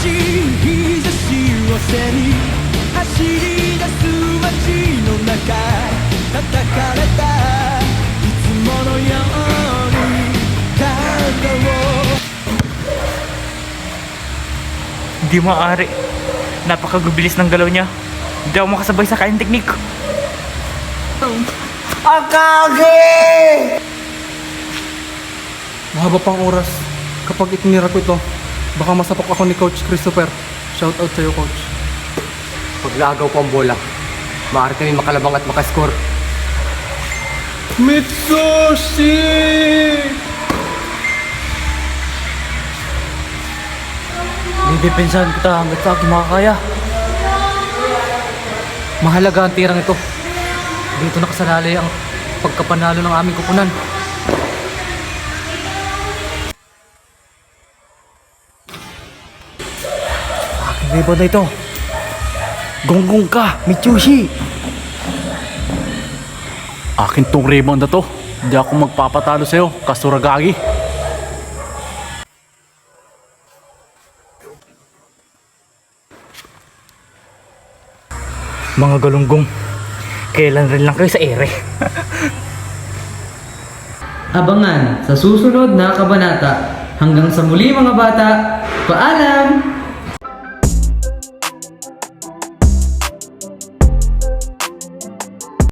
しい日差しを背に走り出す街の中叩かれたいつものように体を Hindi maaari. Napakagubilis ng galaw niya. Hindi ako makasabay sa kanyang teknik. Akagi! Mahaba pang oras. Kapag itinira ko ito, baka masapok ako ni Coach Christopher. Shout out sa'yo, Coach. Paglagaw ko ang bola, maaari kami makalabang at makascore. Mitsushi! Didepensahan kita hanggat sa aking makakaya. Mahalaga ang tirang ito. Dito nakasalalay ang pagkapanalo ng aming kupunan. Aking rebound na ito. Gonggong ka, Mitsushi! Akin tong rebound na to. Hindi ako magpapatalo sa'yo, Kasuragagi. Mga galunggong, kailan rin lang kayo sa ere. Abangan sa susunod na kabanata. Hanggang sa muli mga bata, paalam!